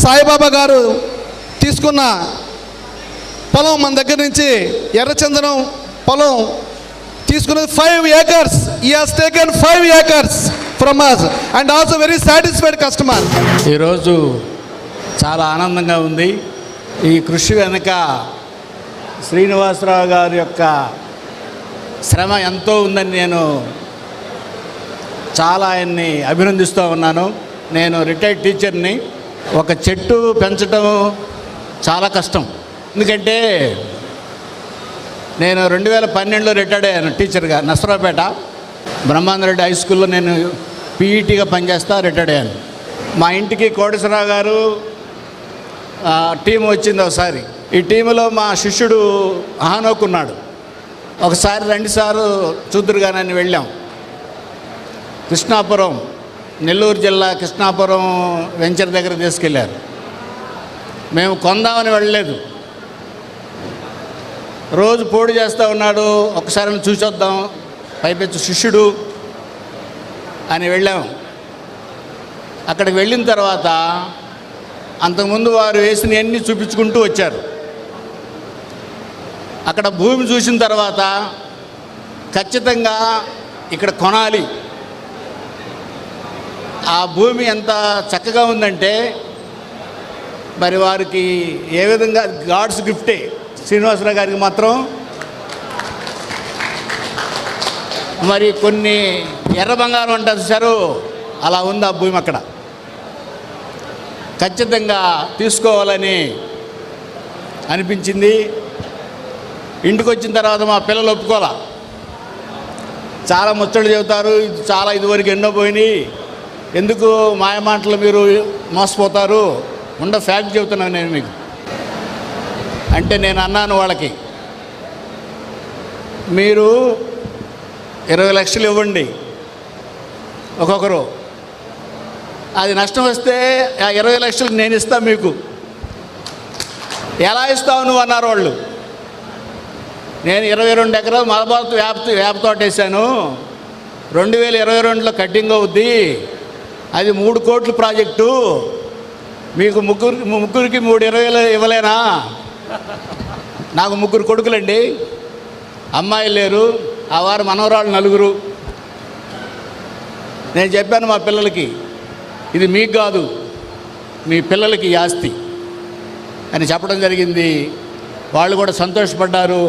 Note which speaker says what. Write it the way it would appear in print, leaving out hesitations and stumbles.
Speaker 1: సాయిబాబా గారు తీసుకున్న పొలం మన దగ్గర నుంచి ఎర్రచందనం పొలం తీసుకున్నది 5 acres. He has taken 5 acres from us and also very satisfied customer.
Speaker 2: ఈరోజు చాలా ఆనందంగా ఉంది. ఈ కృషి వెనుక శ్రీనివాసరావు గారి యొక్క శ్రమ ఎంతో ఉందని నేను చాలా ఆయన్ని అభినందిస్తూ ఉన్నాను. నేను రిటైర్డ్ టీచర్ని. ఒక చెట్టు పెంచడం చాలా కష్టం. ఎందుకంటే నేను 2012లో రిటైర్డ్ అయ్యాను టీచర్గా. నసరాపేట బ్రహ్మాందరెడ్డి హై స్కూల్లో నేను పీఈటీగా పనిచేస్తా రిటైర్డ్ అయ్యాను. మా ఇంటికి కోటేశ్వరరావు గారు టీం వచ్చింది ఒకసారి. ఈ టీంలో మా శిష్యుడు అహానోక్ ఉన్నాడు. ఒకసారి 2 సార్లు చూద్దురుగానని వెళ్ళాం. కృష్ణాపురం, నెల్లూరు జిల్లా కృష్ణాపురం వెంచర్ దగ్గర తీసుకెళ్ళారు. మేము కొందామని వెళ్ళలేదు. రోజు పోటీ చేస్తూ ఉన్నాడు. ఒకసారి చూసొద్దాం, పైపెచ్చు శిష్యుడు అని వెళ్ళాము. అక్కడికి వెళ్ళిన తర్వాత అంతకుముందు వారు వేసినవన్నీ చూపించుకుంటూ వచ్చారు. అక్కడ భూమి చూసిన తర్వాత ఖచ్చితంగా ఇక్కడ కొనాలి. ఆ భూమి ఎంత చక్కగా ఉందంటే మరి వారికి ఏ విధంగా గాడ్స్ గిఫ్టే. శ్రీనివాసరావు గారికి మాత్రం మరి కొన్ని ఎర్ర బంగారం అంటారు చూసారు, అలా ఉంది ఆ భూమి. అక్కడ ఖచ్చితంగా తీసుకోవాలని అనిపించింది. ఇంటికి వచ్చిన తర్వాత మా పిల్లలు ఒప్పుకోలే. చాలా ముచ్చట్లు చెబుతారు, చాలా ఇదివరకు ఎన్నో పోయినాయి, ఎందుకు మాయ మాటలు మీరు మోసపోతారు, ఉండ ఫ్యాక్ట్ చెబుతున్నాను నేను మీకు అంటే. నేను అన్నాను వాళ్ళకి, మీరు 20 లక్షలు ఇవ్వండి ఒక్కొక్కరు, అది నష్టం వస్తే ఆ 20 లక్షలు నేను ఇస్తాను మీకు. ఎలా ఇస్తావు నువ్వు అన్నారు వాళ్ళు. నేను 22 ఎకరాలు మలబార్ వేప తోట వేసాను, 2022లో కట్టింగ్ అవుద్ది, అది 3 కోట్ల ప్రాజెక్టు, మీకు ముగ్గురికి 320 ఇవ్వలేనా? నాకు 3 కొడుకులండి, అమ్మాయిలు లేరు, ఆ వారు మనవరాళ్ళు 4. నేను చెప్పాను మా పిల్లలకి, ఇది మీకు కాదు మీ పిల్లలకి ఈ ఆస్తి అని చెప్పడం జరిగింది. వాళ్ళు కూడా సంతోషపడ్డారు.